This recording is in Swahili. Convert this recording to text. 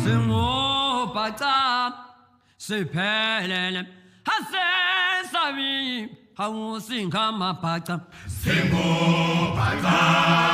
Singo Pata, Sepelen, Hasse Savi, how sing Kama Pata, Singo Pata,